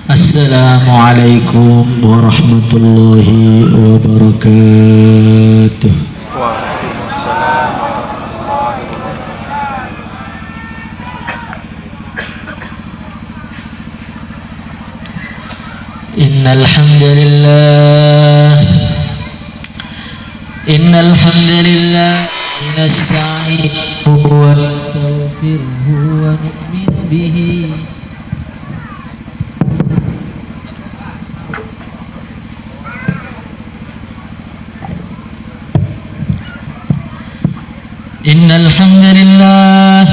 Assalamualaikum warahmatullahi wabarakatuh. Waalaikumsalam warahmatullahi wabarakatuh. Innal hamdalillah nasta'inuhu wa nastaghfiruhu wa nu'minu bihi Innal hamdalillah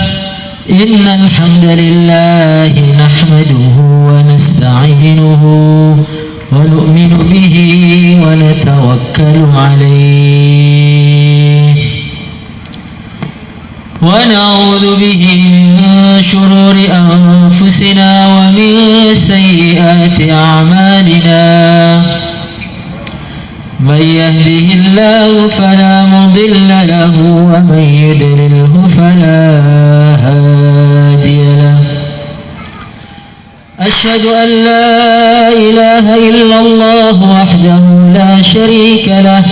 nahmaduhu wa nasta'inuhu wa nu'minu bihi wa natawakkalu alayhi wa na'udzu bihi min shururi anfusina wa min sayyiati a'malina من يهده الله فلا مضل له ومن يضلله فلا هادي له أشهد أن لا إله إلا الله وحده لا شريك له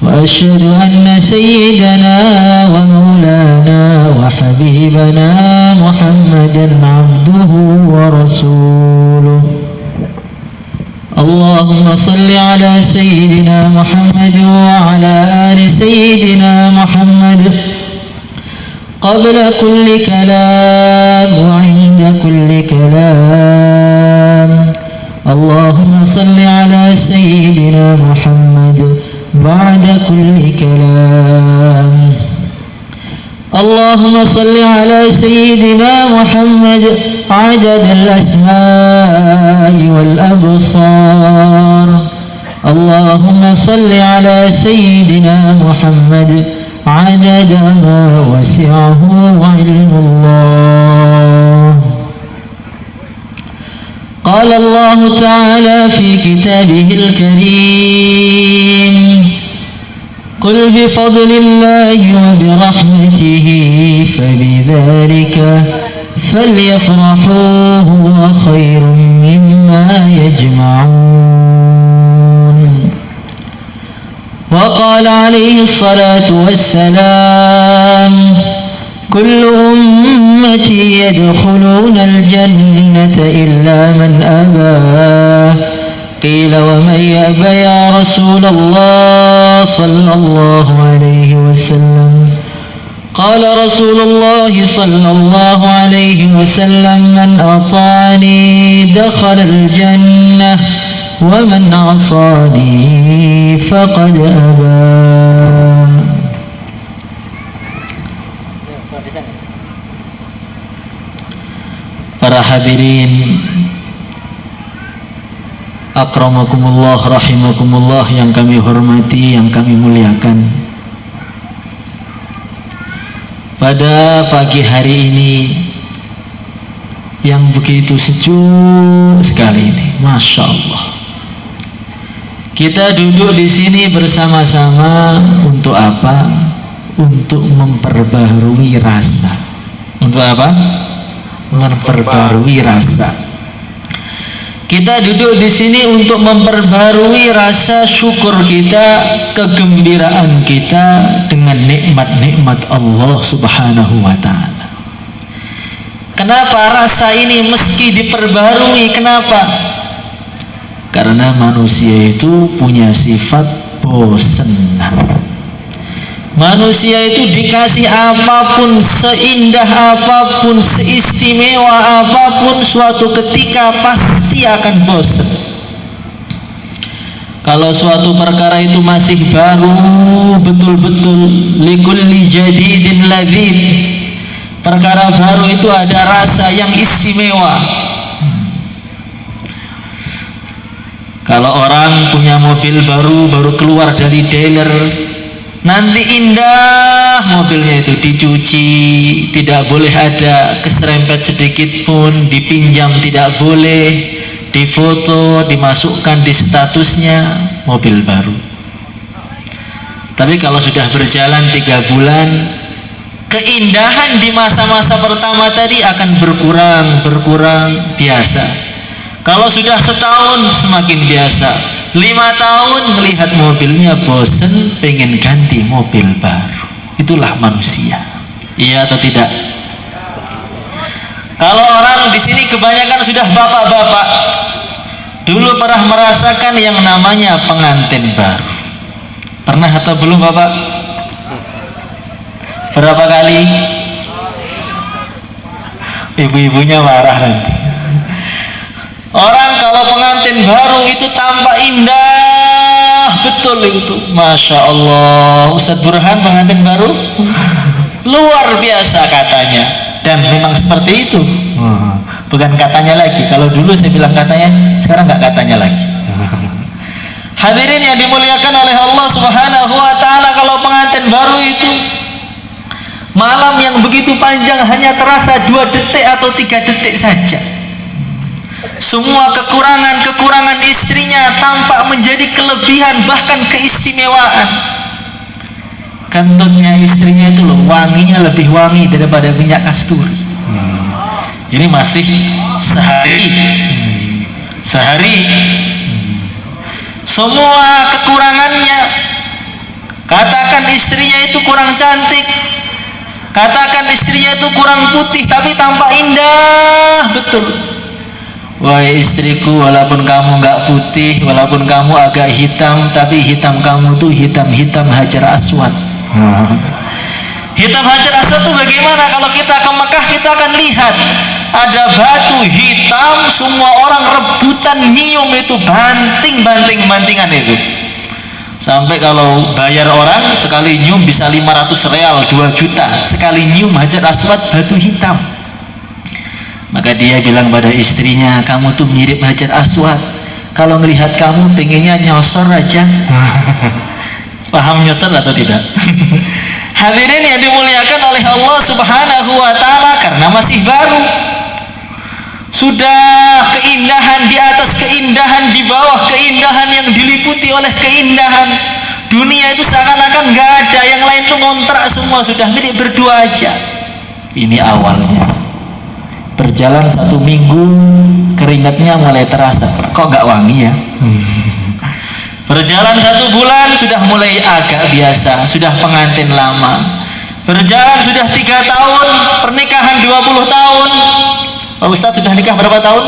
وأشهد أن سيدنا ومولانا وحبيبنا محمدا عبده ورسوله اللهم صل على سيدنا محمد وعلى آل سيدنا محمد قبل كل كلام وعند كل كلام اللهم صل على سيدنا محمد بعد كل كلام اللهم صل على سيدنا محمد عدد الأسماء والأبصار اللهم صل على سيدنا محمد عدد ما وسعه علم الله قال الله تعالى في كتابه الكريم قل بفضل الله وبرحمته فبذلك فليفرحوا هو خير مما يجمعون وقال عليه الصلاة والسلام كل أمتي يدخلون الجنة إلا من أبى قيل ومن يأبى يا رسول الله صلى الله عليه وسلم قال رسول الله صلى الله عليه وسلم من أطاعني دخل الجنة ومن عصاني فقد أبى. Para hadirin akramakumullah rahimakumullah yang kami hormati, yang kami muliakan. Pada pagi hari ini yang begitu sejuk sekali ini, Masya Allah. Kita duduk di sini bersama-sama untuk apa? Untuk memperbaharui rasa. Untuk apa? Memperbaharui rasa. Kita duduk di sini untuk memperbarui rasa syukur kita, kegembiraan kita dengan nikmat-nikmat Allah Subhanahu wa taala. Kenapa rasa ini mesti diperbarui? Kenapa? Karena manusia itu punya sifat bosan. Manusia itu dikasih apapun, seindah apapun, seistimewa apapun, suatu ketika pasti akan bosan. Kalau suatu perkara itu masih baru, betul-betul likulli jadidin ladzid, perkara baru itu ada rasa yang istimewa. Kalau orang punya mobil baru keluar dari dealer, nanti indah mobilnya itu dicuci, tidak boleh ada keserempet sedikit pun, dipinjam tidak boleh, difoto, dimasukkan di statusnya mobil baru. Tapi kalau sudah berjalan 3 bulan, keindahan di masa-masa pertama tadi akan berkurang biasa. Kalau sudah setahun semakin biasa, 5 tahun melihat mobilnya bosen, pengen ganti mobil baru. Itulah manusia. Iya atau tidak? Kalau orang di sini kebanyakan sudah bapak-bapak, dulu pernah merasakan yang namanya pengantin baru. Pernah atau belum bapak? Berapa kali? Ibu-ibunya marah nanti. Orang kalau pengantin baru itu tampak indah betul itu, Masya Allah. Ustadz Burhan pengantin baru luar biasa katanya, dan memang seperti itu. Bukan katanya lagi. Kalau dulu saya bilang katanya, sekarang nggak katanya lagi. Hadirin yang dimuliakan oleh Allah Subhanahu wa Ta'ala, kalau pengantin baru itu malam yang begitu panjang hanya terasa 2 detik atau 3 detik saja. Semua kekurangan istrinya tampak menjadi kelebihan, bahkan keistimewaan. Kentutnya istrinya itu loh, wanginya lebih wangi daripada minyak kasturi. Ini masih sehari. Semua kekurangannya, katakan istrinya itu kurang cantik, katakan istrinya itu kurang putih, tapi tampak indah betul. Wahai istriku, walaupun kamu nggak putih, walaupun kamu agak hitam, tapi hitam kamu tuh hitam Hajar Aswad. Hitam Hajar Aswad itu bagaimana? Kalau kita ke Mekah, kita akan lihat ada batu hitam, semua orang rebutan nyium itu, bantingan itu. Sampai kalau bayar orang sekali nyium bisa 500 real, 2 juta sekali nyium Hajar Aswad batu hitam. Maka dia bilang pada istrinya, kamu tuh mirip Hajar Aswad. Kalau ngelihat kamu pengennya nyosor aja. Paham nyosor atau tidak? Hadirin yang dimuliakan oleh Allah Subhanahu wa Ta'ala, karena masih baru, sudah keindahan di atas keindahan, di bawah keindahan, yang diliputi oleh keindahan. Dunia itu seakan-akan nggak ada, yang lain tuh ngontrak semua, sudah milik berdua aja. Ini awalnya. Berjalan 1 minggu, keringatnya mulai terasa, kok nggak wangi ya? Berjalan 1 bulan, sudah mulai agak biasa, sudah pengantin lama. Berjalan sudah 3 tahun, pernikahan 20 tahun. Pak Ustadz sudah nikah berapa tahun?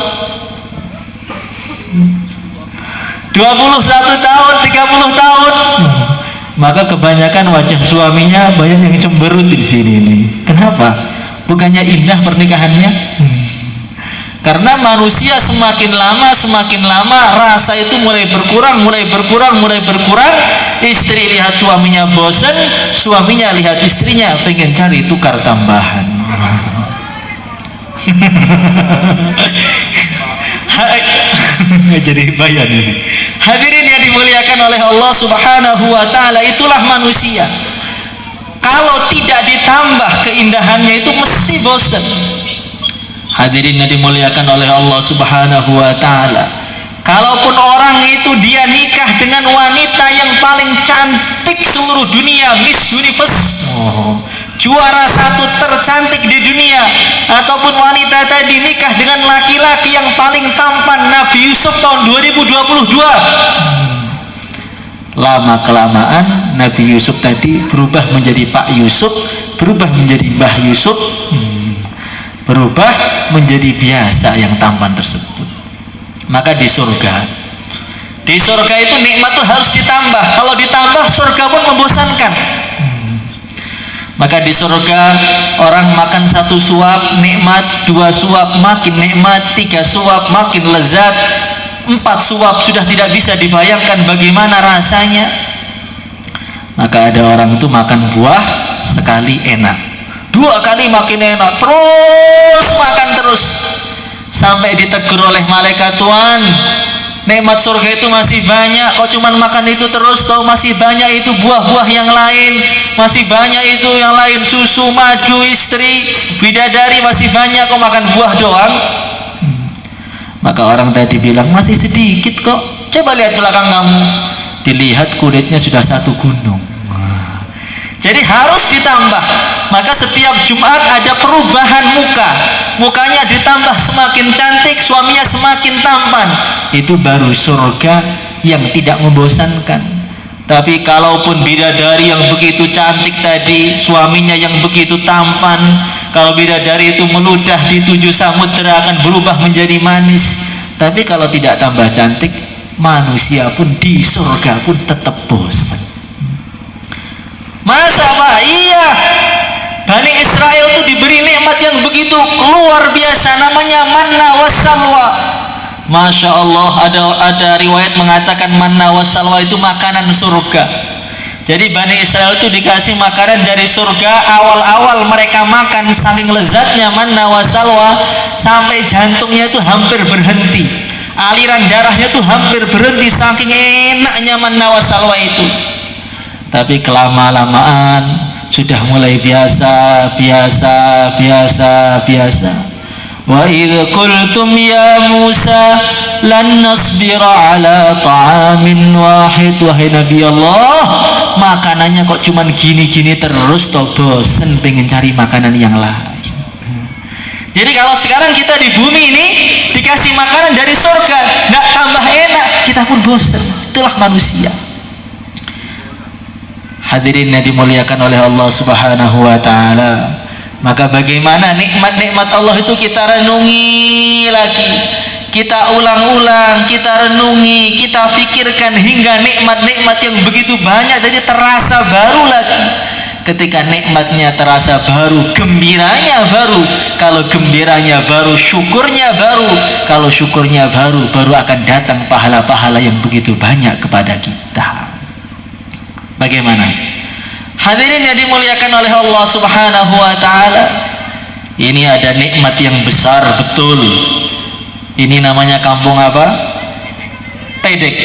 21 tahun, 30 tahun. Maka kebanyakan wajah suaminya banyak yang cemberut di sini nih. Kenapa? Bukannya indah pernikahannya? Karena manusia semakin lama rasa itu mulai berkurang. Istri lihat suaminya bosan, suaminya lihat istrinya pengen cari tukar tambahan. Jadi bayan ini. Hadirin yang dimuliakan oleh Allah Subhanahu wa Ta'ala, itulah manusia. Kalau tidak ditambah keindahannya itu mesti bosan. Hadirin yang dimuliakan oleh Allah Subhanahu wa Ta'ala, kalaupun orang itu dia nikah dengan wanita yang paling cantik seluruh dunia, Miss Universe, juara 1 tercantik di dunia, ataupun wanita tadi nikah dengan laki-laki yang paling tampan, Nabi Yusuf tahun 2022, lama kelamaan Nabi Yusuf tadi berubah menjadi Pak Yusuf, berubah menjadi Mbah Yusuf, berubah menjadi biasa yang tampan tersebut. Maka di surga itu nikmat tuh harus ditambah. Kalau ditambah, surga pun membosankan. Maka di surga orang makan 1 suap nikmat, 2 suap makin nikmat, 3 suap makin lezat, 4 suap sudah tidak bisa dibayangkan bagaimana rasanya. Maka ada orang itu makan buah sekali enak, 2 kali makin enak, terus makan terus, sampai ditegur oleh malaikat, Tuhan, nikmat surga itu masih banyak, kok cuman makan itu terus? Tahu masih banyak itu buah-buah yang lain, masih banyak itu yang lain, susu, madu, istri, bidadari, masih banyak, kok makan buah doang? Maka orang tadi bilang, masih sedikit kok, coba lihat belakang kamu. Dilihat kulitnya sudah 1 gunung. Jadi harus ditambah. Maka setiap Jumat ada perubahan muka. Mukanya ditambah semakin cantik, suaminya semakin tampan. Itu baru surga yang tidak membosankan. Tapi kalaupun bidadari yang begitu cantik tadi, suaminya yang begitu tampan, kalau bidadari itu meludah di 7 samudera akan berubah menjadi manis. Tapi kalau tidak tambah cantik, manusia pun di surga pun tetap bosan. Masa Pak? Iya, Bani Israel itu diberi nikmat yang begitu luar biasa, namanya manna wassalwa. Masya Allah, ada riwayat mengatakan manna wassalwa itu makanan surga. Jadi Bani Israel itu dikasih makanan dari surga. Awal-awal mereka makan saking lezatnya manna wassalwa, sampai jantungnya itu hampir berhenti, aliran darahnya itu hampir berhenti saking enaknya manna wassalwa itu. Tapi kelama-lamaan sudah mulai biasa. Wa idh qultum ya Musa lan nasbira ala ta'amin wahid. Wahai Nabi Allah, makanannya kok cuman gini-gini terus, toh bosen pengen cari makanan yang lain. Jadi kalau sekarang kita di bumi ini dikasih makanan dari surga, nggak tambah enak, kita pun bosen. Itulah manusia. Hadirin yang dimuliakan oleh Allah Subhanahu wa taala. Maka bagaimana nikmat-nikmat Allah itu kita renungi lagi, kita ulang-ulang, kita renungi, kita fikirkan hingga nikmat-nikmat yang begitu banyak jadi terasa baru lagi. Ketika nikmatnya terasa baru, gembiranya baru. Kalau gembiranya baru, syukurnya baru. Kalau syukurnya baru, baru akan datang pahala-pahala yang begitu banyak kepada kita. Bagaimana? Hadirin yang dimuliakan oleh Allah Subhanahu wa taala. Ini ada nikmat yang besar betul. Ini namanya kampung apa? Bedek.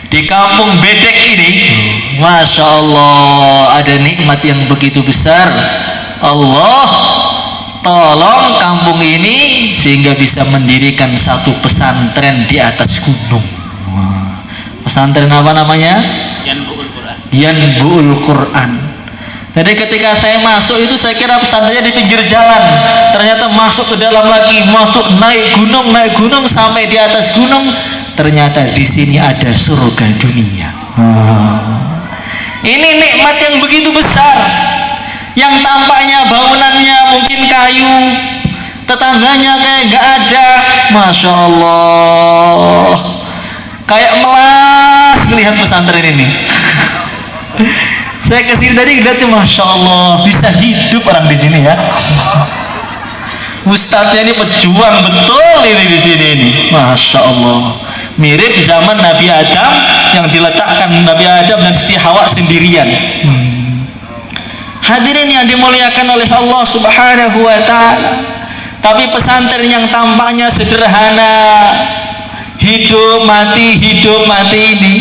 Di kampung Bedek ini, Masya Allah, ada nikmat yang begitu besar. Allah tolong kampung ini sehingga bisa mendirikan satu pesantren di atas gunung. Pesantren apa namanya? Yanbu'ul Quran. Jadi ketika saya masuk itu saya kira pesantrennya di pinggir jalan. Ternyata masuk ke dalam lagi, naik gunung sampai di atas gunung. Ternyata di sini ada surga dunia. Ini nikmat yang begitu besar. Yang tampaknya bangunannya mungkin kayu, tetangganya kayak gak ada. Masya Allah, kayak melas melihat pesantren ini. Saya kesini tadi lihat tuh, Masya Allah, bisa hidup orang di sini ya. Ustadznya ini pejuang betul ini di sini ini. Masya Allah, mirip zaman Nabi Adam yang diletakkan Nabi Adam dan Siti Hawa sendirian. Hadirin yang dimuliakan oleh Allah Subhanahu wa taala. Tapi pesantren yang tampaknya sederhana, hidup mati ini,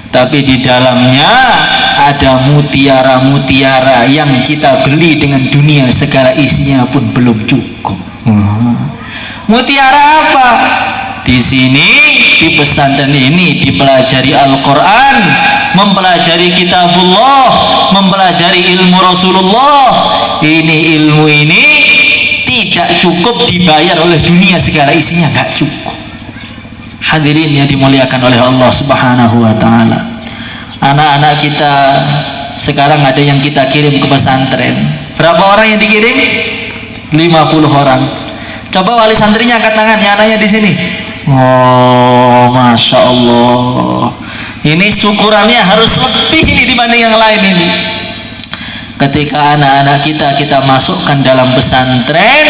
tapi di dalamnya ada mutiara-mutiara yang kita beli dengan dunia segala isinya pun belum cukup. Mutiara apa? Di sini di pesantren ini dipelajari Al-Quran, mempelajari kitabullah, mempelajari ilmu Rasulullah. Ini ilmu ini tidak cukup dibayar oleh dunia segala isinya, nggak cukup. Hadirin yang dimuliakan oleh Allah Subhanahu wa taala. Anak-anak kita sekarang ada yang kita kirim ke pesantren. Berapa orang yang dikirim? 50 orang. Coba wali santrinya angkat tangan, ya anaknya di sini. Oh, Masya Allah. Ini syukurannya harus lebih ini dibanding yang lain ini. Ketika anak-anak kita masukkan dalam pesantren,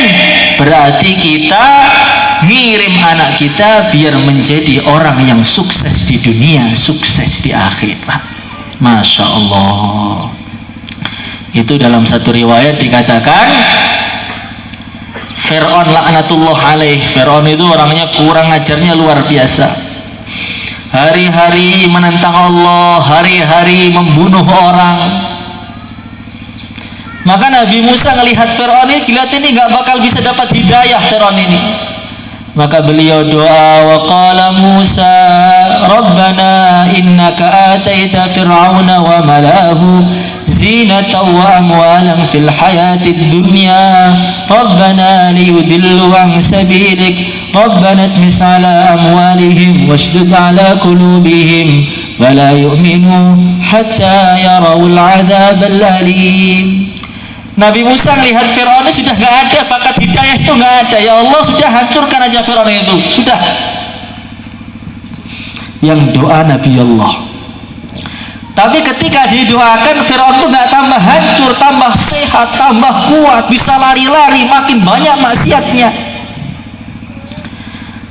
berarti kita ngirim anak kita biar menjadi orang yang sukses di dunia, sukses di akhirat. Masya Allah. Itu dalam satu riwayat dikatakan Fir'aun laknatullah alaih. Fir'aun itu orangnya kurang ajarnya luar biasa. Hari-hari menentang Allah, hari-hari membunuh orang. Maka Nabi Musa ngelihat Fir'aun ini, gila ini gak bakal bisa dapat hidayah Fir'aun ini. Maka beliau doa, wa qala Musa Rabbana innaka ataita fir'auna wa mala'ahu zinatan wa amwalan fil hayatid dunya Rabbana liyudillu an sabilik Rabbana tmis ala amwalihim washdud ala qulubihim wala yu'minu hatta yarawul adzabal alim. Nabi Musa melihat Fir'aun sudah gak ada, bakat hidayah itu gak ada. Ya Allah, sudah hancurkan aja Fir'aun itu. Sudah. Yang doa Nabi Allah. Tapi ketika didoakan, Fir'aun itu gak tambah hancur, tambah sehat, tambah kuat, bisa lari-lari, makin banyak maksiatnya.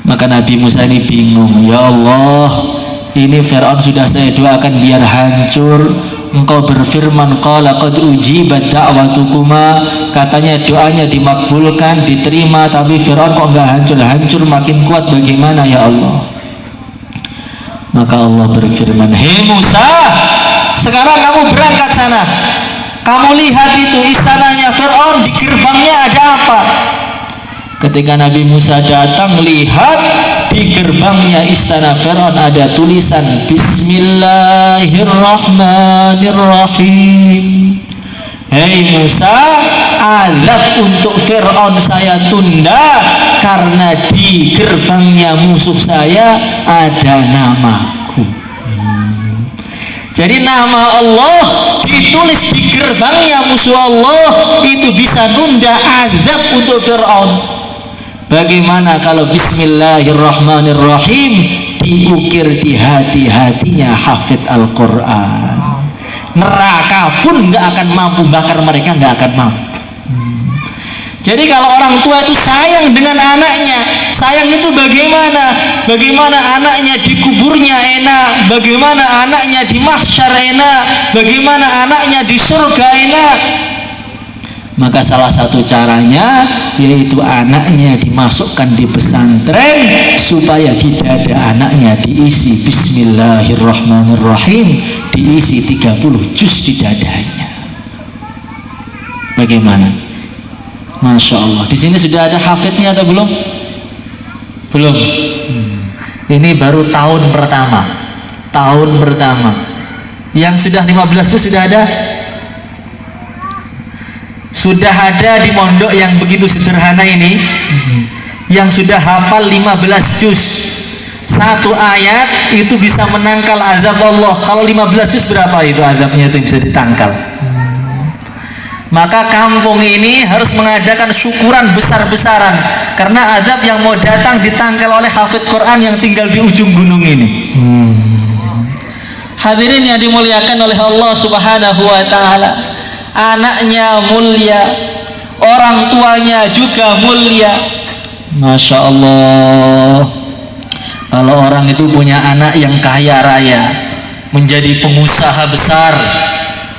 Maka Nabi Musa ini bingung. Ya Allah, ini Fir'aun sudah saya doakan biar hancur. Engkau berfirman qala qad ujibat da'watukuma, katanya doanya dimakbulkan, diterima, tapi Fir'aun kok enggak hancur-hancur, makin kuat, bagaimana ya Allah? Maka Allah berfirman, hei Musa, sekarang kamu berangkat sana, kamu lihat itu istananya Fir'aun, di gerbangnya ada apa? Ketika Nabi Musa datang, lihat di gerbangnya istana Fir'aun ada tulisan Bismillahirrahmanirrahim. Hei Musa, azab untuk Fir'aun saya tunda karena di gerbangnya musuh saya ada namaku. Jadi nama Allah ditulis di gerbangnya musuh Allah, itu bisa nunda azab untuk Fir'aun. Bagaimana kalau Bismillahirrahmanirrahim diukir di hati-hatinya hafid Al-Quran? Neraka pun gak akan mampu bakar mereka, gak akan mampu. Jadi kalau orang tua itu sayang dengan anaknya, sayang itu bagaimana? Bagaimana anaknya di kuburnya enak, bagaimana anaknya di mahsyar enak, bagaimana anaknya di surga enak. Maka salah satu caranya yaitu anaknya dimasukkan di pesantren supaya di dada anaknya diisi Bismillahirrahmanirrahim, diisi 30 juz di dadanya. Bagaimana? Masya Allah. Di sini sudah ada hafidnya atau belum? Belum. Ini baru tahun pertama. Tahun pertama. Yang sudah 15 juz sudah ada? Sudah ada di mondok yang begitu sederhana ini, yang sudah hafal 15 juz. Satu ayat itu bisa menangkal azab Allah. Kalau 15 juz berapa itu azabnya itu bisa ditangkal? Maka kampung ini harus mengadakan syukuran besar-besaran karena azab yang mau datang ditangkal oleh hafid Quran yang tinggal di ujung gunung ini. Hadirin yang dimuliakan oleh Allah Subhanahu wa taala. Anaknya mulia, orang tuanya juga mulia. Masya Allah. Kalau orang itu punya anak yang kaya raya, menjadi pengusaha besar,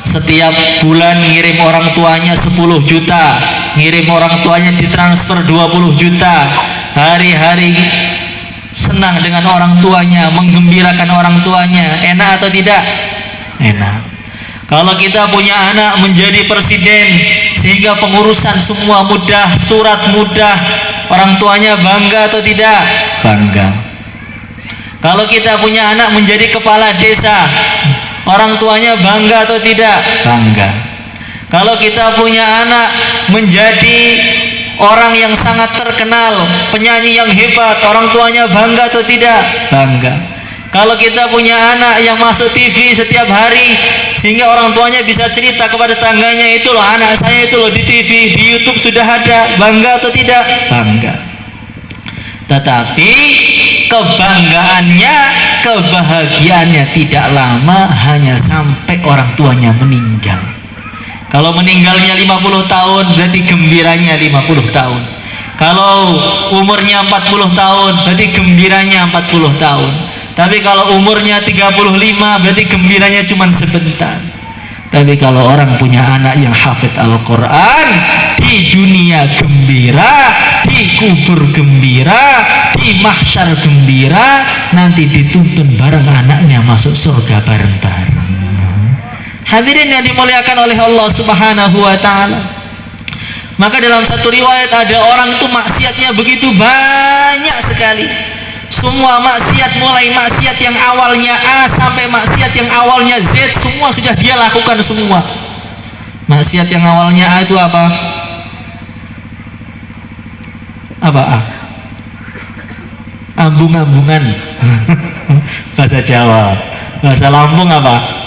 setiap bulan ngirim orang tuanya 10 juta, ngirim orang tuanya ditransfer 20 juta, hari-hari senang dengan orang tuanya, menggembirakan orang tuanya, enak atau tidak? Enak. Kalau kita punya anak menjadi presiden sehingga pengurusan semua mudah, surat mudah, orang tuanya bangga atau tidak? Bangga. Kalau kita punya anak menjadi kepala desa, orang tuanya bangga atau tidak? Bangga. Kalau kita punya anak menjadi orang yang sangat terkenal, penyanyi yang hebat, orang tuanya bangga atau tidak? Bangga. Kalau kita punya anak yang masuk TV setiap hari sehingga orang tuanya bisa cerita kepada tangganya, itu loh anak saya itu loh di TV, di YouTube sudah ada, bangga atau tidak? Bangga. Tetapi kebanggaannya, kebahagiaannya tidak lama, hanya sampai orang tuanya meninggal. Kalau meninggalnya 50 tahun berarti gembiranya 50 tahun. Kalau umurnya 40 tahun berarti gembiranya 40 tahun. Tapi kalau umurnya 35 berarti gembiranya cuma sebentar. Tapi kalau orang punya anak yang hafid Al-Quran, di dunia gembira, di kubur gembira, di mahsyar gembira, nanti dituntun bareng anaknya masuk surga bareng-bareng. Hadirin yang dimuliakan oleh Allah Subhanahu wa ta'ala. Maka dalam satu riwayat ada orang itu maksiatnya begitu banyak sekali. Semua maksiat, mulai maksiat yang awalnya A sampai maksiat yang awalnya Z, semua sudah dia lakukan semua. Maksiat yang awalnya A itu apa? Apa A? Ambung-ambungan. Bahasa Jawa. Bahasa Lampung apa?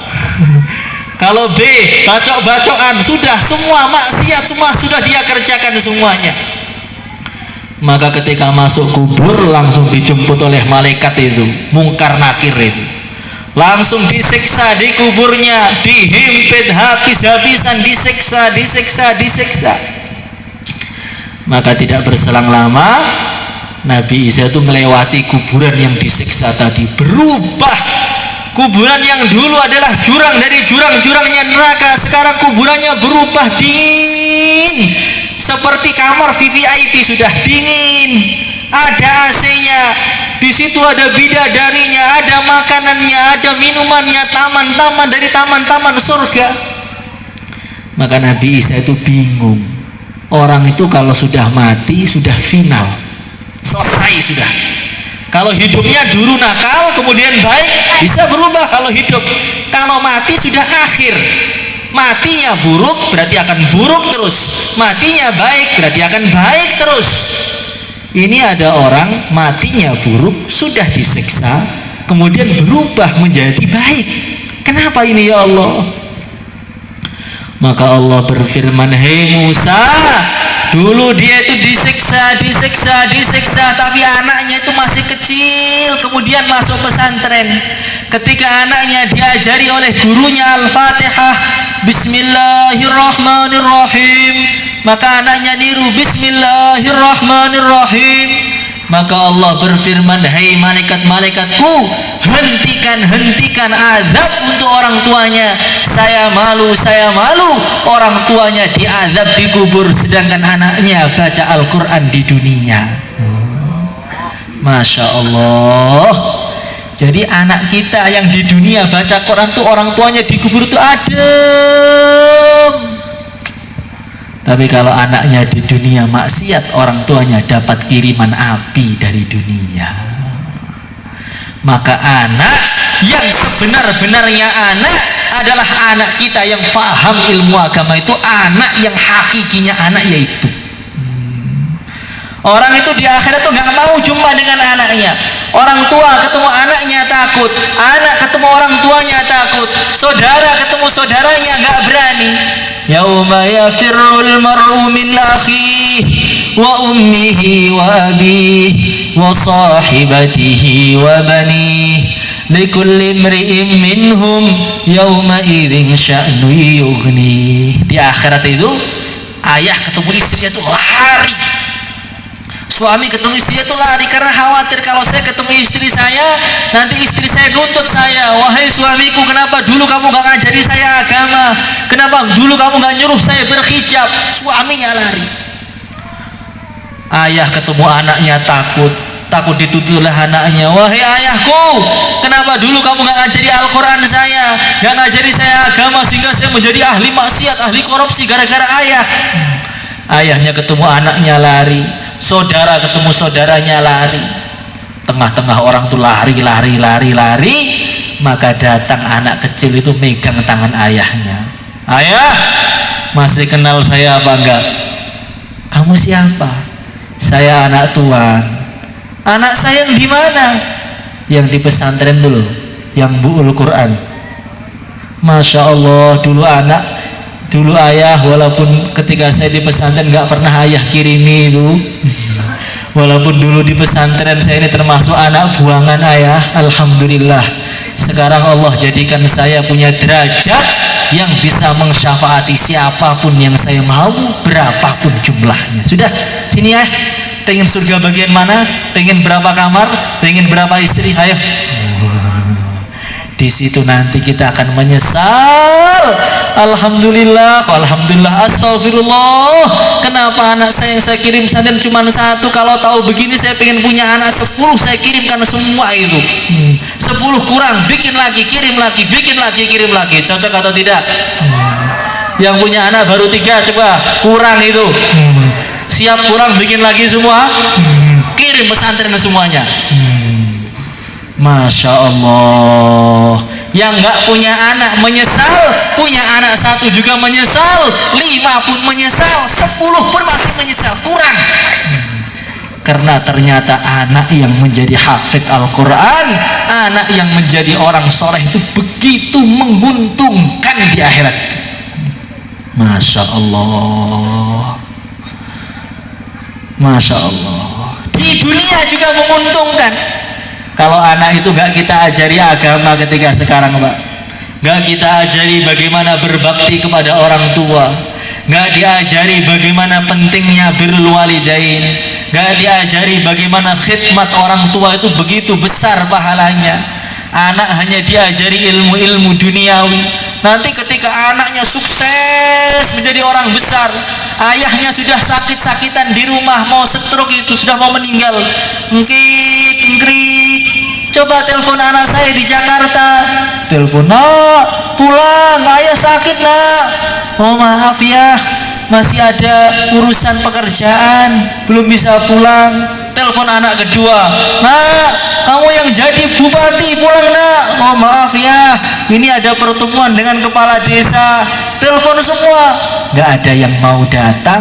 Kalau B, bacok-bacokan, sudah semua maksiat semua sudah dia kerjakan semuanya. Maka ketika masuk kubur langsung dijemput oleh malaikat itu, mungkar nakir itu. Langsung disiksa di kuburnya, dihimpit habis-habisan, disiksa. Maka tidak berselang lama Nabi Isa itu melewati kuburan yang disiksa tadi, berubah. Kuburan yang dulu adalah jurang dari jurang-jurangnya neraka, sekarang kuburannya berubah dingin, seperti kamar VVIP, sudah dingin. Ada AC-nya, di situ ada bidadarinya, ada makanannya, ada minumannya, taman-taman dari taman-taman surga. Maka Nabi Isa itu bingung. Orang itu kalau sudah mati sudah final, selesai sudah. Kalau hidupnya dulu nakal, kemudian baik, bisa berubah kalau hidup. Kalau mati sudah akhir. Matinya buruk berarti akan buruk terus. Matinya baik berarti akan baik terus. Ini ada orang matinya buruk, sudah disiksa, kemudian berubah menjadi baik. Kenapa ini ya Allah? Maka Allah berfirman, "Hei Musa, dulu dia itu disiksa, tapi anaknya itu masih kecil, kemudian masuk pesantren. Ketika anaknya diajari oleh gurunya Al-Fatihah, Bismillahirrahmanirrahim, maka anaknya niru Bismillahirrahmanirrahim. Maka Allah berfirman, hei malaikat-malaikatku, hentikan azab untuk orang tuanya. Saya malu orang tuanya diazab di kubur, sedangkan anaknya baca Al-Quran di dunia. Masya Allah. Jadi anak kita yang di dunia baca Quran tuh orang tuanya di kubur tuh adem. Tapi kalau anaknya di dunia maksiat, orang tuanya dapat kiriman api dari dunia. Maka anak yang sebenar-benarnya anak adalah anak kita yang faham ilmu agama, itu anak yang hakikinya anak, yaitu orang itu di akhirat tuh nggak mau jumpa dengan anaknya. Orang tua ketemu anaknya takut, anak ketemu orang tuanya takut, saudara ketemu saudaranya nggak berani. Yauma yafirrul mar'u min akhihi wa ummihi wa abihi wa sahibatihi wa banihi likulli imri'in minhum yauma idzin sya'nu yughni. Di akhirat itu ayah ketemu istrinya itu lari, suami ketemu istri itu lari karena khawatir kalau saya ketemu istri saya nanti istri saya nuntut saya, wahai suamiku, kenapa dulu kamu gak ngajari saya agama, kenapa dulu kamu gak nyuruh saya berhijab. Suaminya lari. Ayah ketemu anaknya takut dituduh oleh anaknya, wahai ayahku, kenapa dulu kamu gak ngajari Al-Quran saya, gak ngajari saya agama, sehingga saya menjadi ahli maksiat, ahli korupsi gara-gara ayah. Ayahnya ketemu anaknya lari, saudara ketemu saudaranya lari. Tengah-tengah orang tuh lari. Maka datang anak kecil itu megang tangan ayahnya. Ayah, masih kenal saya apa enggak? Kamu siapa? Saya anak Tuhan. Anak saya yang di mana? Yang di pesantren dulu, yang buul Quran. Masya Allah, dulu ayah, walaupun ketika saya di pesantren nggak pernah ayah kirimi itu. Walaupun dulu di pesantren saya ini termasuk anak buangan ayah, alhamdulillah. Sekarang Allah jadikan saya punya derajat yang bisa mensyafaati siapapun yang saya mau, berapapun jumlahnya. Sudah, sini ya. Pengen surga bagian mana? Pengen berapa kamar? Pengen berapa istri? Ayo. Di situ nanti kita akan menyesal. Alhamdulillah, astagfirullah. Kenapa anak saya yang saya kirim pesantren cuma satu? Kalau tahu begini saya pengen punya anak 10, saya kirimkan semua itu. 10 kurang, bikin lagi, kirim lagi, bikin lagi, kirim lagi. Cocok atau tidak? Yang punya anak baru 3 coba kurang itu. Siap kurang bikin lagi semua. Kirim pesantren semuanya. Masya Allah. Yang nggak punya anak menyesal, punya anak 1 juga menyesal, 5 pun menyesal, 10 pun masih menyesal, kurang. Karena ternyata anak yang menjadi hafid Al-Quran, anak yang menjadi orang soleh itu begitu menguntungkan di akhirat. Masya Allah, Masya Allah. Di dunia juga menguntungkan. Kalau anak itu gak kita ajari agama ketika sekarang, Pak, gak kita ajari bagaimana berbakti kepada orang tua, gak diajari bagaimana pentingnya birrul walidain, gak diajari bagaimana khidmat orang tua itu begitu besar pahalanya. Anak hanya diajari ilmu-ilmu duniawi. Nanti ketika anaknya sukses menjadi orang besar, ayahnya sudah sakit-sakitan di rumah, mau stroke, itu sudah mau meninggal, ngkrit, coba telepon anak saya di Jakarta, telepon, nak pulang, ayah sakit nak, oh maaf ya, masih ada urusan pekerjaan, belum bisa pulang. Telepon anak kedua, nak kamu yang jadi bupati pulang nak, oh maaf ya, ini ada pertemuan dengan kepala desa. Telepon semua, nggak ada yang mau datang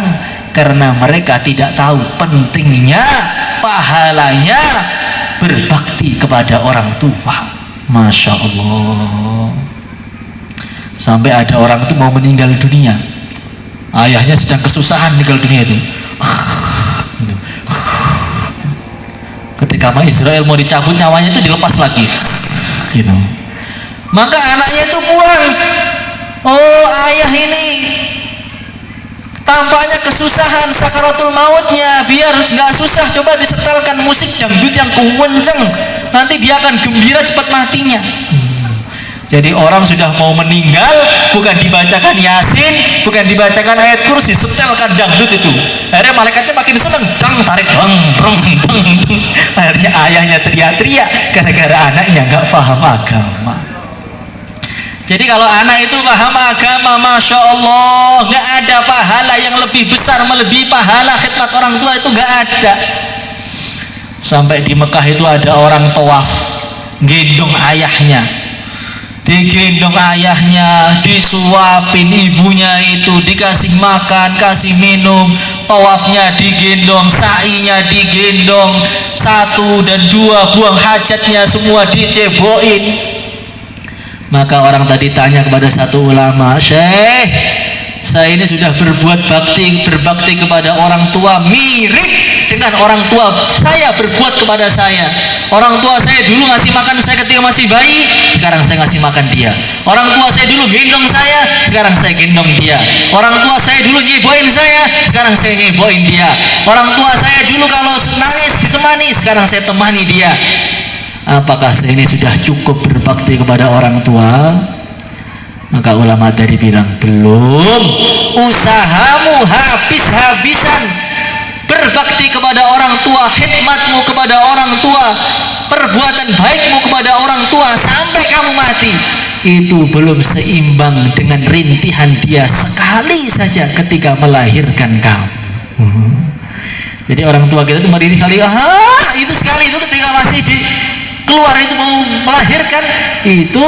karena mereka tidak tahu pentingnya, pahalanya berbakti kepada orang tua. Masya Allah. Sampai ada orang itu mau meninggal dunia, ayahnya sedang kesusahan meninggal dunia itu. Ketika Israel mau dicabut nyawanya itu dilepas lagi, gitu. Maka anaknya itu pulang, oh ayah ini tampaknya kesusahan sakaratul mautnya, biar nggak susah coba disetelkan musik dangdut yang kenceng, nanti dia akan gembira cepat matinya. Jadi orang sudah mau meninggal, bukan dibacakan Yasin, bukan dibacakan ayat kursi, setelkan dangdut itu. Akhirnya malaikatnya makin seneng, dang tarik, dang, dang, dang. Akhirnya ayahnya teriak-teriak gara-gara anaknya nggak paham agama. Jadi kalau anak itu paham agama, Masya Allah, nggak ada pahala yang lebih besar melebihi pahala khidmat orang tua, itu nggak ada. Sampai di Mekah itu ada orang tawaf, gendong ayahnya, digendong ayahnya, disuapin ibunya itu, dikasih makan, kasih minum, tawafnya digendong, sa'inya digendong, 1 dan 2 buang hajatnya semua diceboin. Maka orang tadi tanya kepada satu ulama, Syekh, saya ini sudah berbakti kepada orang tua mirip dengan orang tua saya berbuat kepada saya. Orang tua saya dulu ngasih makan saya ketika masih bayi, sekarang saya ngasih makan dia. Orang tua saya dulu gendong saya, sekarang saya gendong dia. Orang tua saya dulu nyeboin saya, sekarang saya nyeboin dia. Orang tua saya dulu kalau nangis ditemani, sekarang saya temani dia. Apakah saya ini sudah cukup berbakti kepada orang tua? Maka ulama tadi bilang, belum. Usahamu habis-habisan berbakti kepada orang tua, khidmatmu kepada orang tua, perbuatan baikmu kepada orang tua sampai kamu mati, itu belum seimbang dengan rintihan dia sekali saja ketika melahirkan kamu. Jadi orang tua kita itu merintih sekali, itu sekali itu ketika masih keluar itu mau melahirkan, itu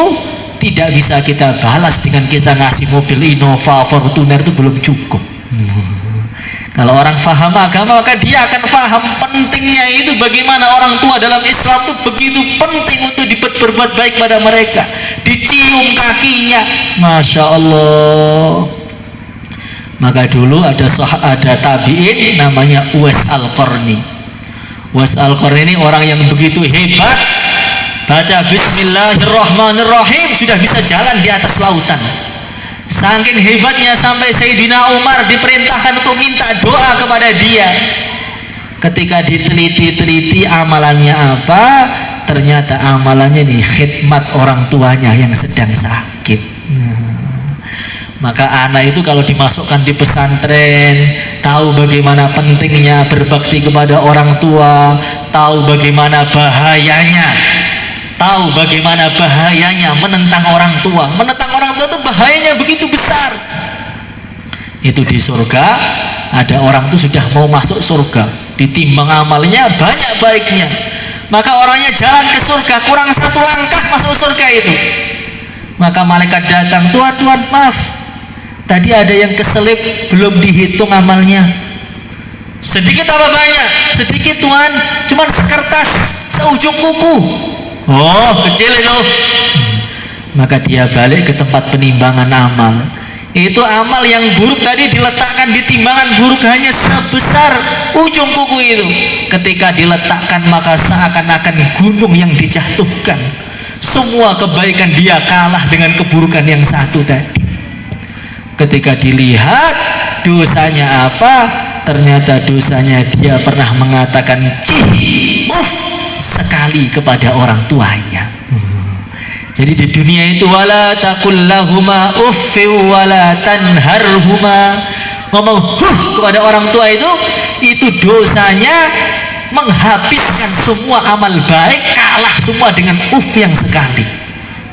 tidak bisa kita balas dengan kita ngasih mobil Innova, Fortuner, itu belum cukup. Kalau orang faham agama, maka dia akan faham pentingnya itu, bagaimana orang tua dalam Islam itu begitu penting untuk berbuat baik pada mereka, dicium kakinya, Masya Allah. Maka dulu ada tabi'in namanya Uwais Al-Qarni. Uwais Al-Qarni ini orang yang begitu hebat, baca Bismillahirrahmanirrahim sudah bisa jalan di atas lautan. Saking hebatnya sampai Sayyidina Umar diperintahkan untuk minta doa kepada dia. Ketika diteliti amalannya apa, ternyata amalannya nih khidmat orang tuanya yang sedang sakit. Maka anak itu kalau dimasukkan di pesantren, tahu bagaimana pentingnya berbakti kepada orang tua, tahu bagaimana bahayanya menentang orang tua. Menentang orang tua itu bahayanya begitu besar. Itu di surga ada orang tuh sudah mau masuk surga, ditimbang amalnya banyak baiknya, maka orangnya jalan ke surga, kurang satu langkah masuk surga itu. Maka malaikat datang, Tuhan, Tuhan maaf, tadi ada yang keselip, belum dihitung amalnya. Sedikit apa banyak? Sedikit Tuhan, cuman sekertas seujung kuku. Oh, kecil itu. Maka dia balik ke tempat penimbangan amal. Itu amal yang buruk tadi diletakkan di timbangan buruk hanya sebesar ujung kuku itu. Ketika diletakkan maka seakan-akan gunung yang dijatuhkan. Semua kebaikan dia kalah dengan keburukan yang satu tadi. Ketika dilihat dosanya apa, ternyata dosanya dia pernah mengatakan sekali kepada orang tuanya. Jadi di dunia itu wala taqul lahuma uffi wala tanharhuma, ngomong kepada orang tua itu dosanya menghabiskan semua amal baik, kalah semua dengan yang sekali.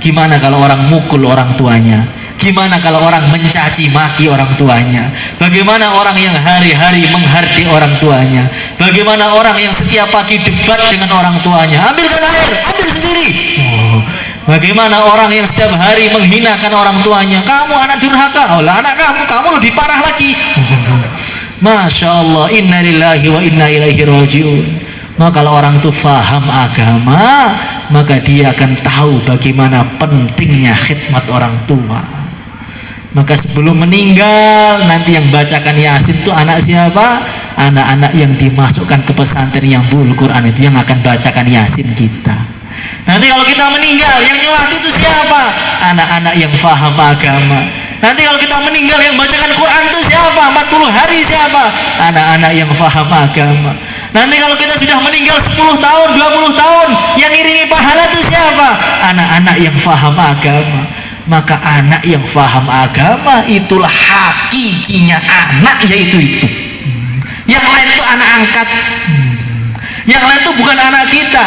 Gimana kalau orang mukul orang tuanya? Gimana kalau orang mencaci maki orang tuanya? Bagaimana orang yang hari-hari menghardik orang tuanya? Bagaimana orang yang setiap pagi debat dengan orang tuanya? Ambilkan air, ambil sendiri. Bagaimana orang yang setiap hari menghinakan orang tuanya? Kamu anak durhaka. Oh lah, anak kamu lebih parah lagi. Masya Allah, inna lillahi wa inna ilaihi rajiun. Maka kalau orang itu faham agama, maka dia akan tahu bagaimana pentingnya khidmat orang tua. Maka sebelum meninggal, nanti yang bacakan Yasin itu anak siapa? Anak-anak yang dimasukkan ke pesantren yang Bul Quran itu yang akan bacakan Yasin kita. Nanti kalau kita meninggal, yang nyulat itu siapa? Anak-anak yang faham agama. Nanti kalau kita meninggal, yang bacakan Quran itu siapa? 40 hari siapa? Anak-anak yang faham agama. Nanti kalau kita sudah meninggal 10 tahun, 20 tahun, yang iringi pahala itu siapa? Anak-anak yang faham agama. Maka anak yang faham agama itulah hakikinya anak, yaitu itu. Yang lain itu anak angkat. Yang lain itu bukan anak kita.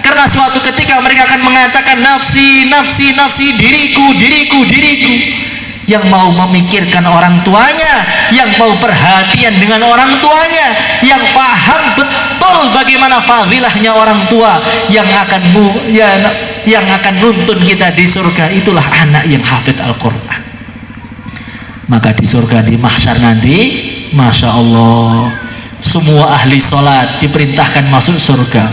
Karena suatu ketika mereka akan mengatakan nafsi, nafsi, nafsi, diriku, diriku, diriku. Yang mau memikirkan orang tuanya, yang mau perhatian dengan orang tuanya, yang paham betul bagaimana fadilahnya orang tua, yang akan nuntun kita di surga, itulah anak yang hafid Al-Quran. Maka di surga di mahsyar nanti, Masya Allah, semua ahli sholat diperintahkan masuk surga,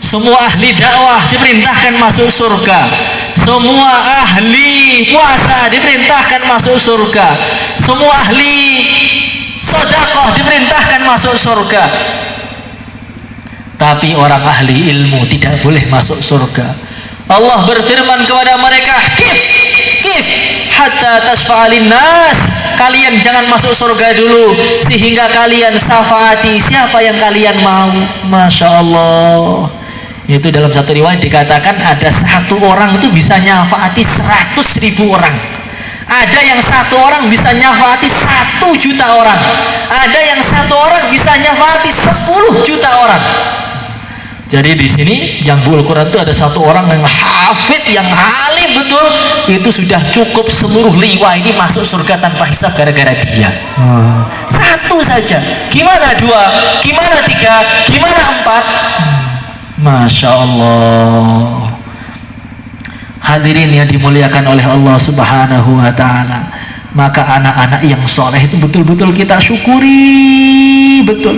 semua ahli dakwah diperintahkan masuk surga, semua ahli puasa diperintahkan masuk surga, semua ahli sedekah diperintahkan masuk surga. Tapi orang ahli ilmu tidak boleh masuk surga. Allah berfirman kepada mereka, kif hatta tasfa'alin nas, kalian jangan masuk surga dulu sehingga kalian syafaati siapa yang kalian mau. Masya Allah. Itu dalam satu riwayat dikatakan ada satu orang itu bisa nyafaati 100.000 orang. Ada yang satu orang bisa nyafaati 1 juta orang. Ada yang satu orang bisa nyafaati 10 juta orang. Jadi di sini yang Bul Quran itu ada satu orang yang hafid, yang alim betul, itu sudah cukup seluruh liwa ini masuk surga tanpa hisab gara-gara dia. Satu saja. Gimana 2? Gimana 3? Gimana 4? Masya Allah. Hadirin yang dimuliakan oleh Allah Subhanahu wa ta'ala, maka anak-anak yang soleh itu betul-betul kita syukuri betul.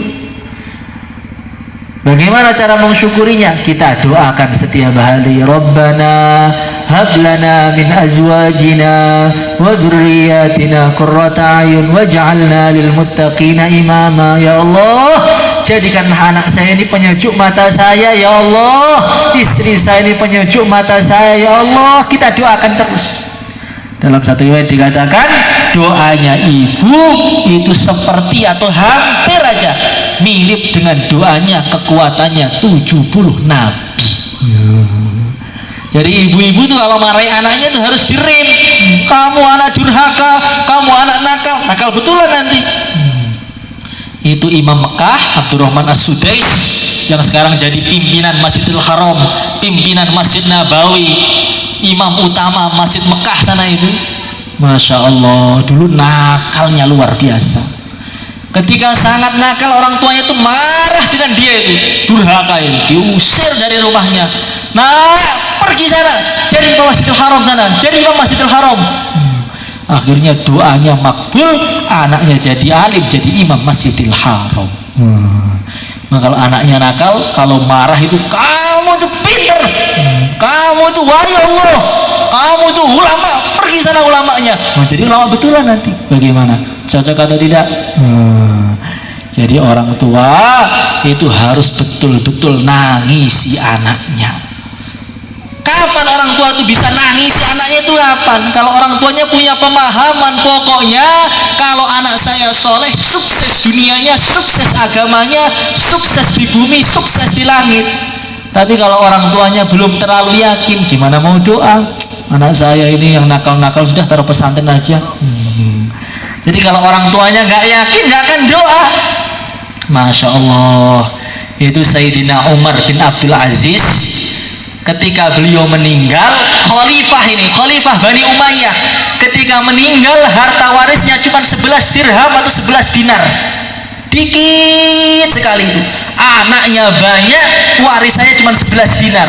Bagaimana cara mensyukurinya? Kita doakan setiap hari, Rabbana hablana min azwajina wa dzurriyyatina qurrata a'yun waj'alna lil muttaqina imama. Ya Allah, jadikanlah anak saya ini penyejuk mata saya, ya Allah. Istri saya ini penyejuk mata saya, ya Allah. Kita doakan terus. Dalam satu riwayat dikatakan doanya ibu itu seperti atau hampir aja mirip dengan doanya kekuatannya 70 nabi. Jadi ibu-ibu tuh kalau marahin anaknya tuh harus direm. Kamu anak durhaka, kamu anak nakal, nakal betulan nanti. Itu Imam Mekah Abdurrahman As-Sudais yang sekarang jadi pimpinan Masjidil Haram, pimpinan Masjid Nabawi, imam utama Masjid Mekah sana itu. Masya Allah, dulu nakalnya luar biasa. Ketika sangat nakal, orang tuanya itu marah dengan dia itu, durhaka itu, diusir dari rumahnya. Nah, pergi sana, jadi imam Masjidil Haram sana, jadi imam Masjidil Haram. Akhirnya doanya makbul, anaknya jadi alim, jadi imam Masjidil Haram. Nah, kalau anaknya nakal, kalau marah itu, kamu itu pinter, kamu itu wali Allah, kamu itu ulama, pergi sana ulamanya. Nah, jadi ulama betulan nanti. Bagaimana? Cocok atau tidak? Jadi orang tua itu harus betul-betul nangisi anaknya. Kapan orang tua itu bisa nangisi anaknya itu kapan? Kalau orang tuanya punya pemahaman, pokoknya kalau anak saya soleh, sukses dunianya, sukses agamanya, sukses di bumi, sukses di langit. Tapi kalau orang tuanya belum terlalu yakin, gimana mau doa? Anak saya ini yang nakal-nakal sudah taruh pesantren aja. Jadi kalau orang tuanya nggak yakin, nggak akan doa. Masya Allah, itu Sayyidina Umar bin Abdul Aziz ketika beliau meninggal, khalifah Bani Umayyah, ketika meninggal harta warisnya cuma 11 dirham atau 11 dinar, dikit sekali itu. Anaknya banyak, warisannya cuma 11 dinar.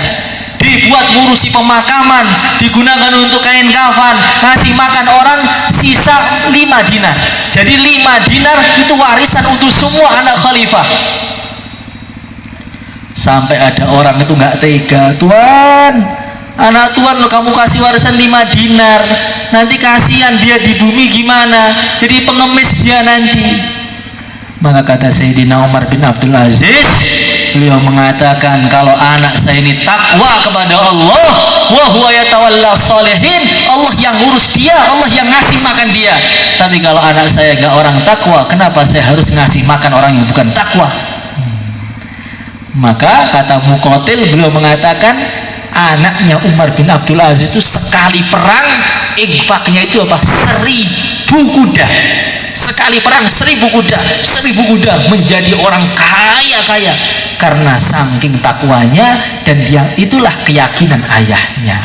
Dibuat ngurusi pemakaman, digunakan untuk kain kafan, ngasih makan orang, sisa 5 dinar. Jadi 5 dinar itu warisan untuk semua anak khalifah. Sampai ada orang itu nggak tega, Tuan, anak Tuan lo kamu kasih warisan 5 dinar, nanti kasihan dia di bumi gimana, jadi pengemis dia nanti. Maka kata Sayyidina Umar bin Abdul Aziz, beliau mengatakan, kalau anak saya ini takwa kepada Allah, wa huwa yatawalla sholihin, Allah yang ngurus dia, Allah yang ngasih makan dia. Tapi kalau anak saya gak orang takwa, kenapa saya harus ngasih makan orang yang bukan takwa? Maka kata Muqatil, beliau mengatakan anaknya Umar bin Abdul Aziz itu sekali perang, infaknya itu apa? 1000 kuda. Sekali perang 1000 kuda menjadi orang kaya karena saking takwanya, dan dia itulah keyakinan ayahnya.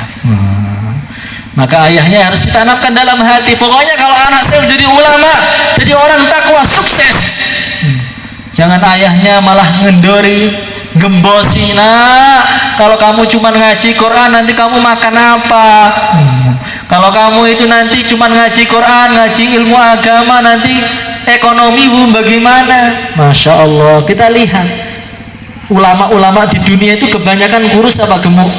Maka ayahnya harus ditanamkan dalam hati, pokoknya kalau anak saya jadi ulama, jadi orang takwa, sukses. Jangan ayahnya malah ngendori, gembosi, nak, kalau kamu cuma ngaji Quran nanti kamu makan apa? Kalau kamu itu nanti cuma ngaji Quran, ngaji ilmu agama, nanti ekonomimu bagaimana? Masya Allah, kita lihat ulama-ulama di dunia itu kebanyakan kurus apa gemuk?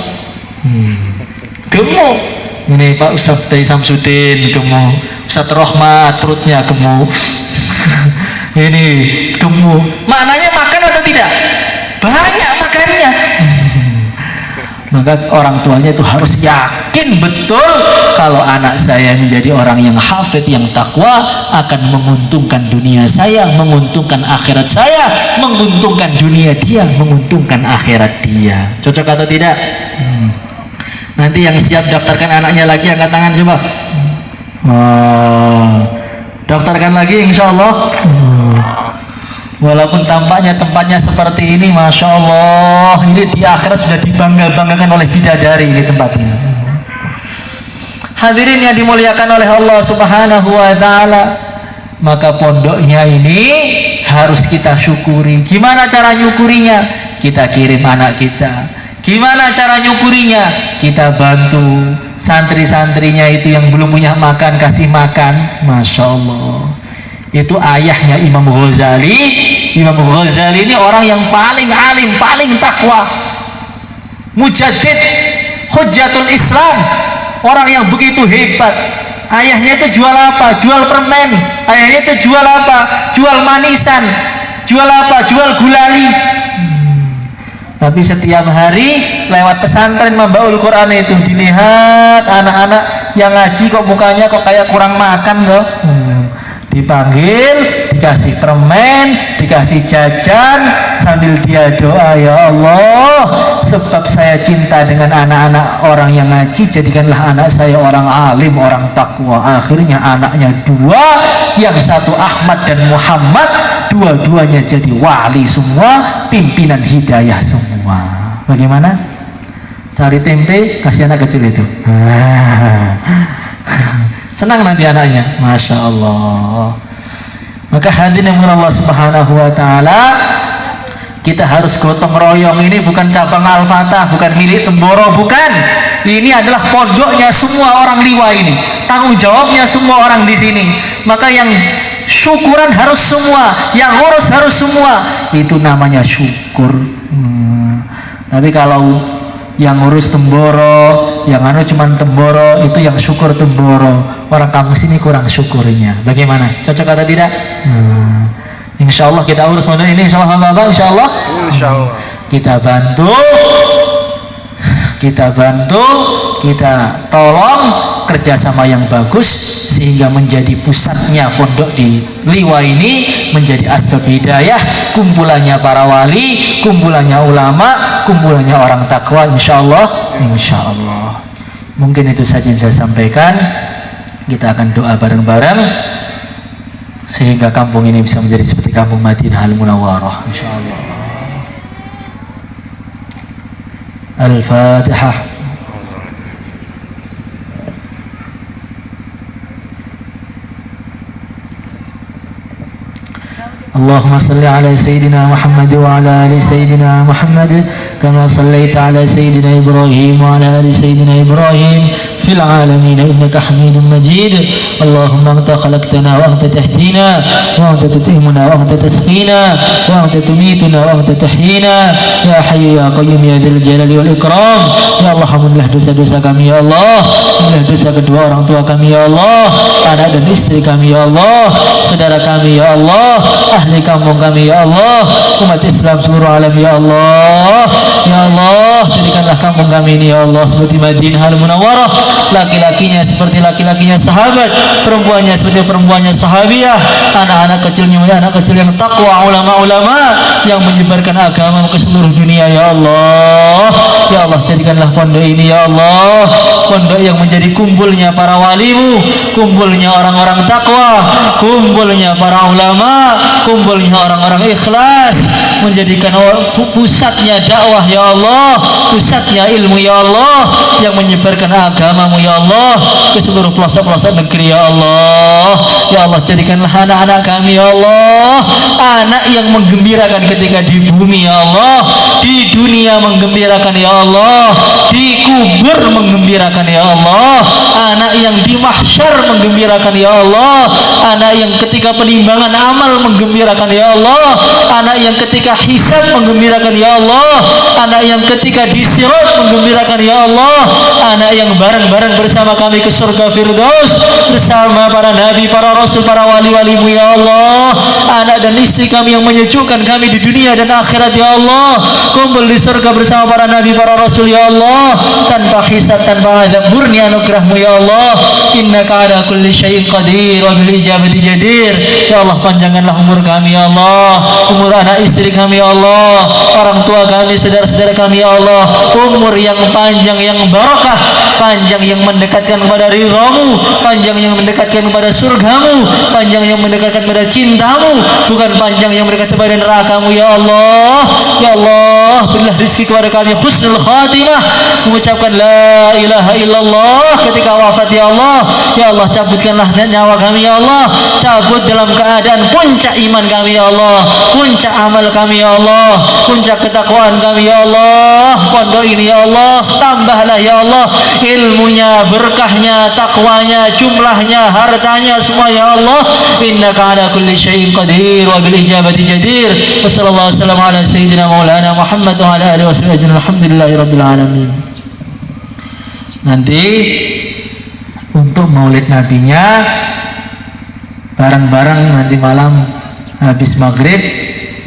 Gemuk. Ini Pak Ustadz Dai Samsudin gemuk, Ustadz Rohmat perutnya gemuk. Ini gemuk. Maknanya makan atau tidak? Banyak makannya. Maka orang tuanya itu harus yakin betul kalau anak saya menjadi orang yang hafid, yang takwa, akan menguntungkan dunia saya, menguntungkan akhirat saya, menguntungkan dunia dia, menguntungkan akhirat dia. Cocok atau tidak? Nanti yang siap daftarkan anaknya lagi, angkat tangan coba. Daftarkan lagi insya Allah. Walaupun tampaknya tempatnya seperti ini, Masya Allah, ini di akhirat sudah dibangga-banggakan oleh bidadari ini tempat ini. Hadirin yang dimuliakan oleh Allah Subhanahu wa Ta'ala, maka pondoknya ini harus kita syukuri. Gimana cara nyukurinya? Kita kirim anak kita. Gimana cara nyukurinya? Kita bantu santri-santrinya itu yang belum punya makan, kasih makan. Masya Allah. Itu ayahnya Imam Ghazali. Imam Ghazali ini orang yang paling alim, paling takwa, mujaddid, hujjatul Islam, orang yang begitu hebat. Ayahnya itu jual apa? Jual permen. Ayahnya itu jual apa? Jual manisan. Jual apa? Jual gulali. Tapi setiap hari lewat pesantren Mambaul Quran itu dilihat anak-anak yang ngaji kok mukanya kok kayak kurang makan loh. Dipanggil, dikasih permen, dikasih jajan, sambil dia doa, ya Allah, sebab saya cinta dengan anak-anak orang yang ngaji, jadikanlah anak saya orang alim, orang takwa. Akhirnya anaknya 2, yang satu Ahmad dan Muhammad, dua-duanya jadi wali semua, pimpinan hidayah semua. Bagaimana? Cari tempe, kasih anak kecil itu. Senang nanti anaknya, Masya Allah. Maka hadirin yang Allah Subhanahu wa Ta'ala, kita harus gotong royong. Ini bukan cabang Al-Fatah, bukan milik Temboro, bukan. Ini adalah pondoknya semua orang Liwa ini. Tanggung jawabnya semua orang di sini. Maka yang syukuran harus semua, yang ngurus harus semua. Itu namanya syukur. Tapi kalau yang ngurus Temboro, yang cuman Temboro, itu yang syukur Temboro. Orang kampung sini kurang syukurnya. Bagaimana? Cocok atau tidak? Insya Allah kita urus model ini. Insya Allah, Bapak. Insya Allah. Insya Allah. Kita bantu, kita tolong kerjasama yang bagus sehingga menjadi pusatnya pondok di Liwa ini, menjadi asbab hidayah, kumpulannya para wali, kumpulannya ulama, kumpulannya orang takwa. Insya Allah. Mungkin itu saja yang saya sampaikan. Kita akan doa bareng-bareng sehingga kampung ini bisa menjadi seperti kampung Madinah Al-Munawwarah, insyaallah. Al-Fatihah. Allahumma salli ala Sayyidina Muhammad wa ala ali Sayyidina Muhammad kama sallaita ala Sayyidina Ibrahim wa ala ali Sayyidina Ibrahim في العالمين إنك حميد مجيد. اللهم أنت خلقتنا وأنت تهدينا وأنت تطعمنا وأنت تسقينا وأنت تميتنا وأنت تحيينا يا حي يا قيوم يا ذا الجلال والإكرام. Ya Allah, ampunilah dosa-dosa kami ya Allah, ampunilah dosa kedua orang tua kami ya Allah, anak dan istri kami ya Allah, saudara kami ya Allah, ahli kampung kami ya Allah, umat Islam seluruh alam ya Allah. Ya Allah, jadikanlah kampung kami ini ya Allah seperti Madinah Al-Munawwarah, laki-lakinya seperti laki-lakinya sahabat, perempuannya seperti perempuannya sahabiah, anak-anak kecilnya anak kecil yang takwa, ulama-ulama yang menyebarkan agama ke seluruh dunia ya Allah. Ya Allah, jadikanlah pondok ini ya Allah pondok yang menjadi kumpulnya para walimu, kumpulnya orang-orang takwa, kumpulnya para ulama, kumpulnya orang-orang ikhlas, menjadikan pusatnya dakwah ya Allah, pusatnya ilmu ya Allah, yang menyebarkan agamamu ya Allah ke seluruh pelosok-pelosok negeri ya Allah. Ya Allah, jadikanlah anak-anak kami ya Allah anak yang menggembirakan ketika di bumi ya Allah, di dunia menggembirakan ya Allah, di kubur menggembirakan ya Allah, anak yang di mahsyar menggembirakan ya Allah, anak yang ketika penimbangan amal menggembirakan ya Allah, anak yang ketika hisab menggembirakan ya Allah, anak yang ketika di sirat menggembirakan ya Allah, anak yang bareng-bareng bersama kami ke surga Firdaus bersama para nabi, para rasul, para wali-walimu ya Allah, anak dan istri kami yang menyejukkan kami di dunia dan akhirat ya Allah, kumpul di surga bersama para nabi, para rasul ya Allah, tanpa hisab, tanpa azab, murni anugerahmu ya Allah. Innaka ala kulli syai'in qadir wa bil ijabati jadir. Ya Allah, panjangkanlah umur kami ya Allah, umur anak istri kami ya Allah, orang tua kami, saudara-saudara kami ya Allah, umur yang panjang, yang barakah, panjang yang mendekatkan kepada ridhamu, panjang yang mendekatkan kepada surgamu, panjang yang mendekatkan kepada cintamu, bukan panjang yang mendekatkan kepada nerakamu ya Allah. Ya Allah, berilah rezeki kepada kami husnul khatimah, mengucapkan la ilaha illallah ketika wafat ya Allah. Ya Allah, cabutkanlah nyawa kami ya Allah, cabut dalam keadaan puncak iman kami ya Allah, puncak amal kami ya Allah, puncak ketakwaan kami ya Allah. Pondok ini ya Allah, tambahlah ya Allah ilmunya, berkahnya, takwanya, jumlahnya, hartanya semua ya Allah. Innaka ala kulli syai'in qadir wa bil ijabati jadir. Wa sallallahu alaihi wasallam ala sayyidina maulana Muhammad wa ala alihi wasallam ajmain. Alhamdulillahirabbil alamin. Nanti untuk maulid nabinya bareng-bareng nanti malam habis maghrib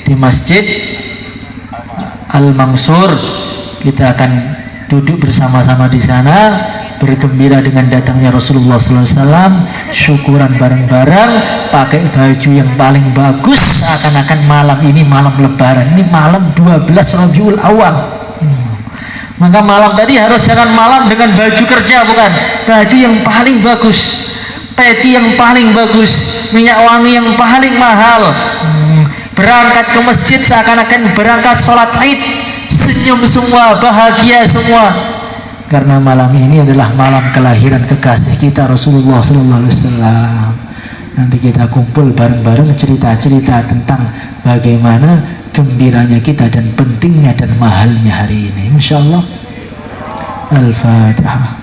di Masjid Al-Mansur, kita akan duduk bersama-sama di sana, bergembira dengan datangnya Rasulullah SAW, syukuran bareng-bareng, pakai baju yang paling bagus, seakan-akan malam ini malam lebaran, ini malam 12 Rabiul Awal. Maka malam tadi harus jangan malam dengan baju kerja, bukan, baju yang paling bagus, peci yang paling bagus, minyak wangi yang paling mahal, berangkat ke masjid seakan-akan berangkat sholat Id, senyum semua, bahagia semua. karena malam ini adalah malam kelahiran kekasih kita Rasulullah SAW. Nanti kita kumpul bareng-bareng cerita-cerita tentang bagaimana gembiranya kita dan pentingnya dan mahalnya hari ini, insyaallah. Al-Fatihah.